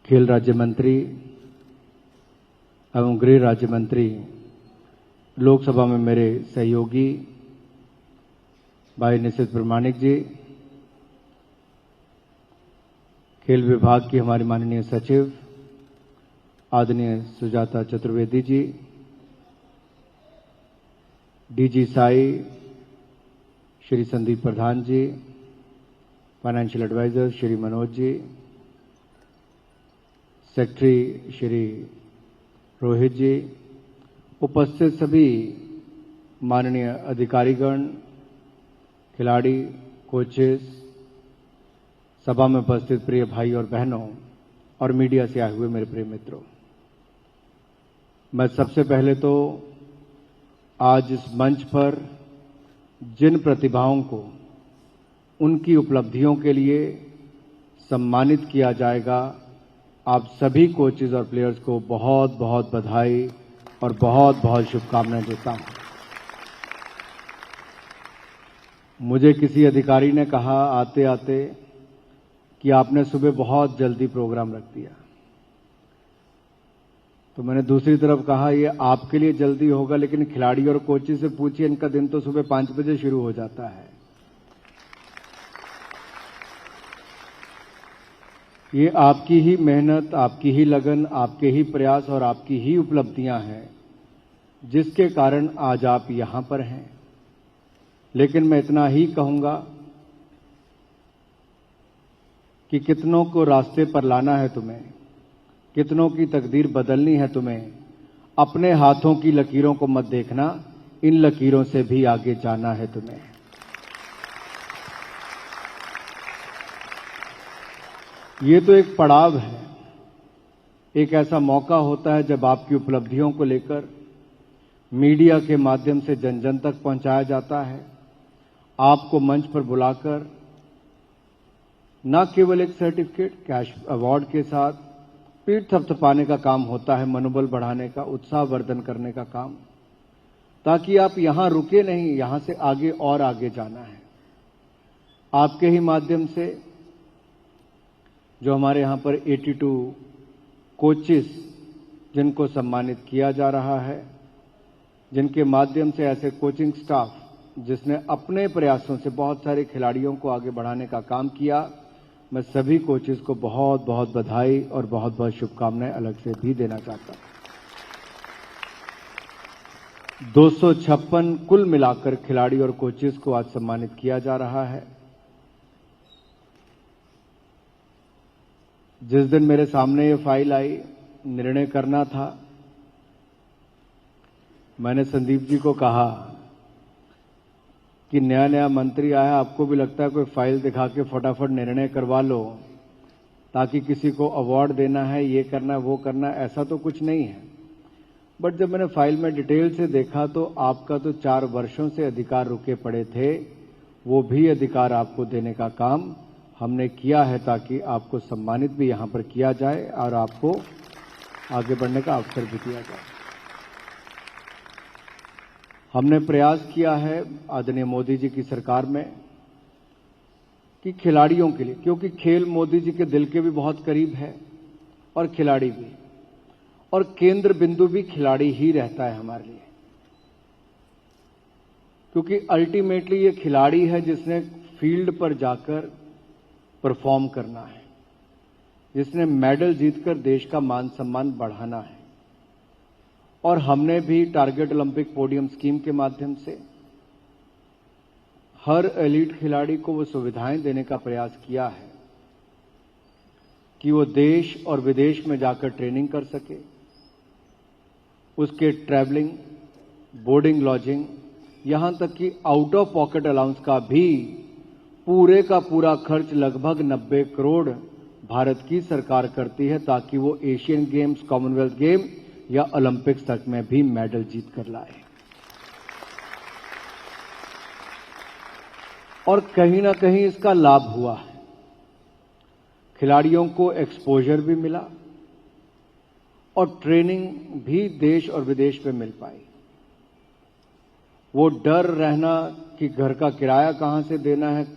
खेल राज्य मंत्री एवं गृह राज्य मंत्री, लोकसभा में मेरे सहयोगी भाई निशित प्रमाणिक जी, खेल विभाग की हमारी माननीय सचिव आदरणीय सुजाता चतुर्वेदी जी, डीजी साई श्री संदीप प्रधान जी, financial adviser Shri Manoj ji, secretary Shri Rohit जी, उपस्थित सभी माननीय अधिकारीगण, खिलाड़ी, कोचेस, सभा में उपस्थित प्रिय भाई और बहनों और मीडिया से आए हुए मेरे प्रिय मित्रों, मैं सबसे पहले तो आज इस मंच पर जिन प्रतिभाओं को उनकी उपलब्धियों के लिए सम्मानित किया जाएगा, आप सभी कोचेज और प्लेयर्स को बहुत बहुत बधाई और बहुत बहुत शुभकामनाएं देता हूं। मुझे किसी अधिकारी ने कहा आते आते कि आपने सुबह बहुत जल्दी प्रोग्राम रख दिया, तो मैंने दूसरी तरफ कहा ये आपके लिए जल्दी होगा, लेकिन खिलाड़ी और कोचेज से पूछिए, इनका दिन तो सुबह 5 बजे शुरू हो जाता है। ये आपकी ही मेहनत, आपकी ही लगन, आपके ही प्रयास और आपकी ही उपलब्धियां हैं जिसके कारण आज आप यहां पर हैं। लेकिन मैं इतना ही कहूंगा कि कितनों को रास्ते पर लाना है तुम्हें, कितनों की तकदीर बदलनी है तुम्हें, अपने हाथों की लकीरों को मत देखना, इन लकीरों से भी आगे जाना है तुम्हें। ये तो एक पड़ाव है, एक ऐसा मौका होता है जब आपकी उपलब्धियों को लेकर मीडिया के माध्यम से जन जन तक पहुंचाया जाता है। आपको मंच पर बुलाकर न केवल एक सर्टिफिकेट, कैश अवार्ड के साथ पीठ थपथपाने का काम होता है, मनोबल बढ़ाने का, उत्साह वर्धन करने का काम, ताकि आप यहां रुके नहीं, यहां से आगे और आगे जाना है। आपके ही माध्यम से जो हमारे यहां पर 82 कोचेस जिनको सम्मानित किया जा रहा है, जिनके माध्यम से ऐसे कोचिंग स्टाफ जिसने अपने प्रयासों से बहुत सारे खिलाड़ियों को आगे बढ़ाने का काम किया, मैं सभी कोचेस को बहुत बहुत बधाई और बहुत बहुत शुभकामनाएं अलग से भी देना चाहता हूं। 256 कुल मिलाकर खिलाड़ी और कोचेस को आज सम्मानित किया जा रहा है। जिस दिन मेरे सामने ये फाइल आई, निर्णय करना था, मैंने संदीप जी को कहा कि नया नया मंत्री आया, आपको भी लगता है कोई फाइल दिखा के फटाफट निर्णय करवा लो ताकि किसी को अवार्ड देना है, ये करना है, वो करना है, ऐसा तो कुछ नहीं है। बट जब मैंने फाइल में डिटेल से देखा तो आपका तो 4 वर्षों से अधिकार रुके पड़े थे, वो भी अधिकार आपको देने का काम हमने किया है ताकि आपको सम्मानित भी यहां पर किया जाए और आपको आगे बढ़ने का अवसर भी दिया जाए। हमने प्रयास किया है आदरणीय मोदी जी की सरकार में कि खिलाड़ियों के लिए, क्योंकि खेल मोदी जी के दिल के भी बहुत करीब है और खिलाड़ी भी, और केंद्र बिंदु भी खिलाड़ी ही रहता है हमारे लिए, क्योंकि अल्टीमेटली ये खिलाड़ी है जिसने फील्ड पर जाकर परफॉर्म करना है, जिसने मेडल जीतकर देश का मान सम्मान बढ़ाना है। और हमने भी टारगेट ओलंपिक पोडियम स्कीम के माध्यम से हर एलीट खिलाड़ी को वो सुविधाएं देने का प्रयास किया है कि वो देश और विदेश में जाकर ट्रेनिंग कर सके, उसके ट्रैवलिंग, बोर्डिंग, लॉजिंग, यहां तक कि आउट ऑफ पॉकेट अलाउंस का भी पूरे का पूरा खर्च लगभग 90 करोड़ भारत की सरकार करती है ताकि वो एशियन गेम्स, कॉमनवेल्थ गेम या ओलंपिक्स तक में भी मेडल जीत कर लाए। और कहीं ना कहीं इसका लाभ हुआ है, खिलाड़ियों को एक्सपोजर भी मिला और ट्रेनिंग भी देश और विदेश में मिल पाई। वो डर रहना कि घर का किराया कहां से देना है,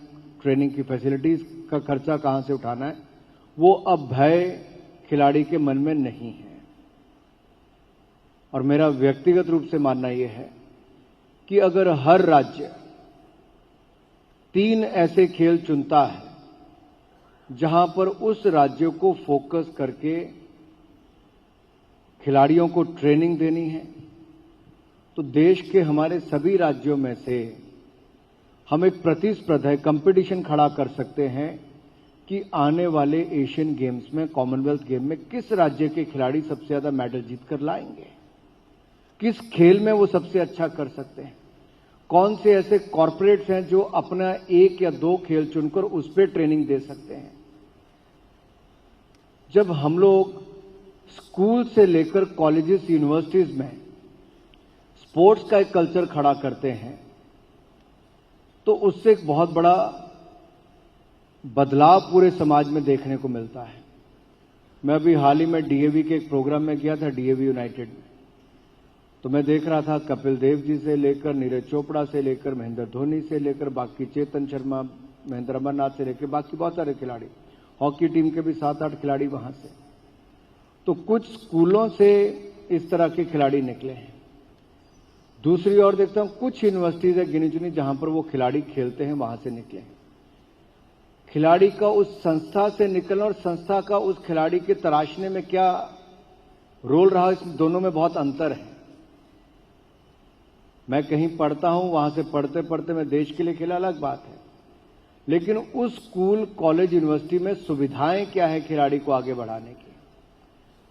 ट्रेनिंग की फैसिलिटीज का खर्चा कहां से उठाना है, वो अब भय खिलाड़ी के मन में नहीं है। और मेरा व्यक्तिगत रूप से मानना यह है कि अगर हर राज्य 3 ऐसे खेल चुनता है जहां पर उस राज्य को फोकस करके खिलाड़ियों को ट्रेनिंग देनी है, तो देश के हमारे सभी राज्यों में से हम एक प्रतिस्पर्धा, कंपटीशन खड़ा कर सकते हैं कि आने वाले एशियन गेम्स में, कॉमनवेल्थ गेम में किस राज्य के खिलाड़ी सबसे ज्यादा मेडल जीतकर लाएंगे, किस खेल में वो सबसे अच्छा कर सकते हैं, कौन से ऐसे कॉर्पोरेट्स हैं जो अपना 1 या 2 खेल चुनकर उस पर ट्रेनिंग दे सकते हैं। जब हम लोग स्कूल से लेकर कॉलेजेस, यूनिवर्सिटीज में स्पोर्ट्स का एक कल्चर खड़ा करते हैं, तो उससे एक बहुत बड़ा बदलाव पूरे समाज में देखने को मिलता है। मैं अभी हाल ही में डीएवी के एक प्रोग्राम में गया था, डीएवी यूनाइटेड में, तो मैं देख रहा था कपिल देव जी से लेकर नीरज चोपड़ा से लेकर महेंद्र धोनी से लेकर बाकी चेतन शर्मा, महेंद्र अमरनाथ से लेकर बाकी बहुत सारे खिलाड़ी, हॉकी टीम के भी 7-8 खिलाड़ी वहां से। तो कुछ स्कूलों से इस तरह के खिलाड़ी निकले हैं। दूसरी ओर देखता हूं कुछ यूनिवर्सिटीज है गिनी चुनी जहां पर वो खिलाड़ी खेलते हैं, वहां से निकले हैं। खिलाड़ी का उस संस्था से निकलना और संस्था का उस खिलाड़ी के तराशने में क्या रोल रहा, इस दोनों में बहुत अंतर है। मैं कहीं पढ़ता हूं, वहां से पढ़ते पढ़ते मैं देश के लिए खेला, अलग बात है, लेकिन उस स्कूल, कॉलेज, यूनिवर्सिटी में सुविधाएं क्या है खिलाड़ी को आगे बढ़ाने की,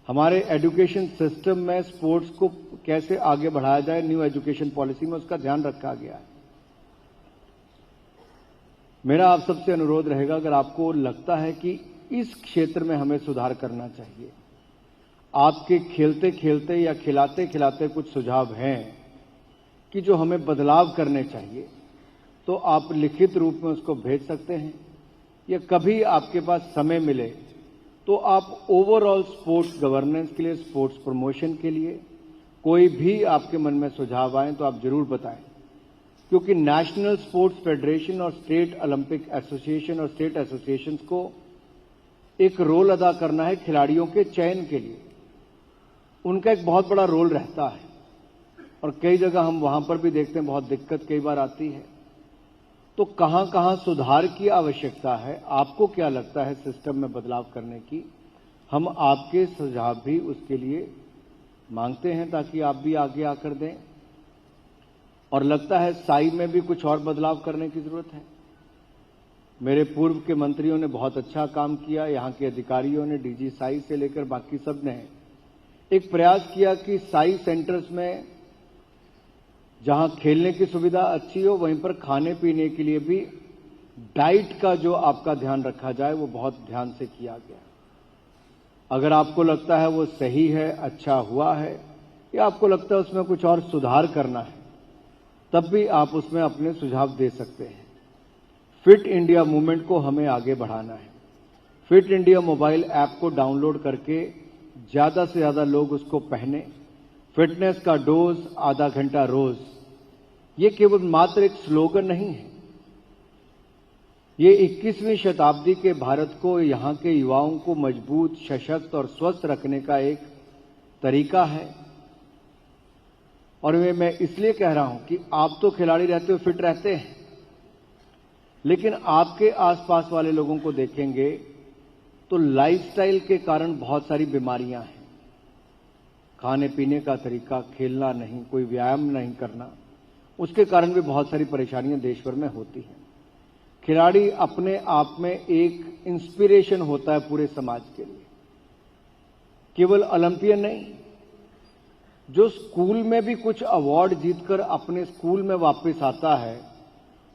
हमारे एजुकेशन सिस्टम में स्पोर्ट्स को कैसे आगे बढ़ाया जाए, न्यू एजुकेशन पॉलिसी में उसका ध्यान रखा गया है। मेरा आप सबसे अनुरोध रहेगा, अगर आपको लगता है कि इस क्षेत्र में हमें सुधार करना चाहिए, आपके खेलते खेलते या खिलाते खिलाते कुछ सुझाव हैं कि जो हमें बदलाव करने चाहिए, तो आप लिखित रूप में उसको भेज सकते हैं, या कभी आपके पास समय मिले तो आप ओवरऑल स्पोर्ट्स गवर्नेंस के लिए, स्पोर्ट्स प्रमोशन के लिए कोई भी आपके मन में सुझाव आए तो आप जरूर बताएं, क्योंकि नेशनल स्पोर्ट्स फेडरेशन और स्टेट ओलंपिक एसोसिएशन और स्टेट एसोसिएशंस को एक रोल अदा करना है खिलाड़ियों के चयन के लिए। उनका एक बहुत बड़ा रोल रहता है और कई जगह हम वहां पर भी देखते हैं बहुत दिक्कत कई बार आती है। तो कहां कहां सुधार की आवश्यकता है, आपको क्या लगता है सिस्टम में बदलाव करने की, हम आपके सुझाव भी उसके लिए मांगते हैं ताकि आप भी आगे आकर दें। और लगता है साई में भी कुछ और बदलाव करने की जरूरत है। मेरे पूर्व के मंत्रियों ने बहुत अच्छा काम किया, यहां के अधिकारियों ने, डीजी साई से लेकर बाकी सब ने एक प्रयास किया कि साई सेंटर्स में जहां खेलने की सुविधा अच्छी हो, वहीं पर खाने पीने के लिए भी डाइट का जो आपका ध्यान रखा जाए, वो बहुत ध्यान से किया गया। अगर आपको लगता है वो सही है, अच्छा हुआ है, या आपको लगता है उसमें कुछ और सुधार करना है, तब भी आप उसमें अपने सुझाव दे सकते हैं। फिट इंडिया मूवमेंट को हमें आगे बढ़ाना है। फिट इंडिया मोबाइल ऐप को डाउनलोड करके ज्यादा से ज्यादा लोग उसको पहने। फिटनेस का डोज आधा घंटा रोज, ये केवल मात्र एक स्लोगन नहीं है, ये 21वीं शताब्दी के भारत को, यहां के युवाओं को मजबूत, सशक्त और स्वस्थ रखने का एक तरीका है। और मैं इसलिए कह रहा हूं कि आप तो खिलाड़ी रहते हो, फिट रहते हैं, लेकिन आपके आसपास वाले लोगों को देखेंगे तो लाइफस्टाइल के कारण बहुत सारी बीमारियां हैं। खाने पीने का तरीका, खेलना नहीं, कोई व्यायाम नहीं करना, उसके कारण भी बहुत सारी परेशानियां देश भर में होती हैं। खिलाड़ी अपने आप में एक इंस्पिरेशन होता है पूरे समाज के लिए, केवल ओलंपियन नहीं, जो स्कूल में भी कुछ अवार्ड जीतकर अपने स्कूल में वापस आता है,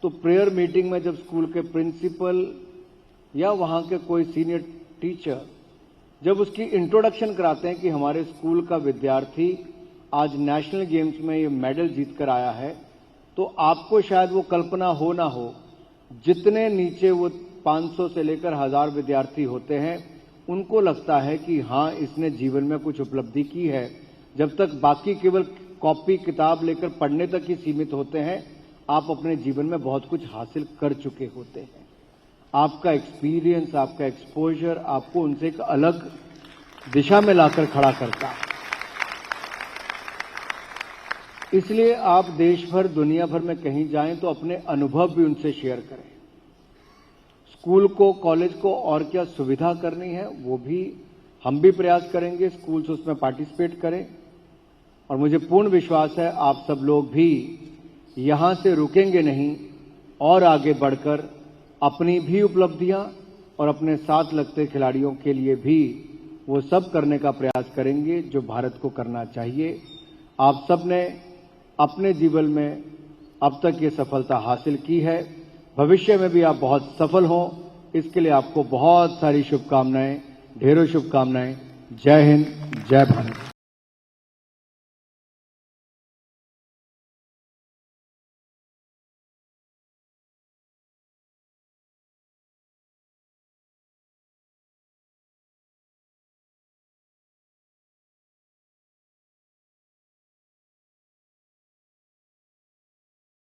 तो प्रेयर मीटिंग में जब स्कूल के प्रिंसिपल या वहां के कोई सीनियर टीचर जब उसकी इंट्रोडक्शन कराते हैं कि हमारे स्कूल का विद्यार्थी आज नेशनल गेम्स में ये मेडल जीतकर आया है, तो आपको शायद वो कल्पना हो ना हो, जितने नीचे वो 500 से लेकर 1000 विद्यार्थी होते हैं, उनको लगता है कि हां, इसने जीवन में कुछ उपलब्धि की है। जब तक बाकी केवल कॉपी किताब लेकर पढ़ने तक ही सीमित होते हैं, आप अपने जीवन में बहुत कुछ हासिल कर चुके होते हैं। आपका एक्सपीरियंस, आपका एक्सपोजर आपको उनसे एक अलग दिशा में लाकर खड़ा करता है। इसलिए आप देश भर, दुनिया भर में कहीं जाएं तो अपने अनुभव भी उनसे शेयर करें। स्कूल को, कॉलेज को और क्या सुविधा करनी है वो भी हम भी प्रयास करेंगे, स्कूल्स उसमें पार्टिसिपेट करें। और मुझे पूर्ण विश्वास है आप सब लोग भी यहां से रुकेंगे नहीं और आगे बढ़कर अपनी भी उपलब्धियां और अपने साथ लगते खिलाड़ियों के लिए भी वो सब करने का प्रयास करेंगे जो भारत को करना चाहिए। आप सब ने अपने जीवन में अब तक ये सफलता हासिल की है, भविष्य में भी आप बहुत सफल हों, इसके लिए आपको बहुत सारी शुभकामनाएं, ढेरों शुभकामनाएं। जय हिंद, जय भारत।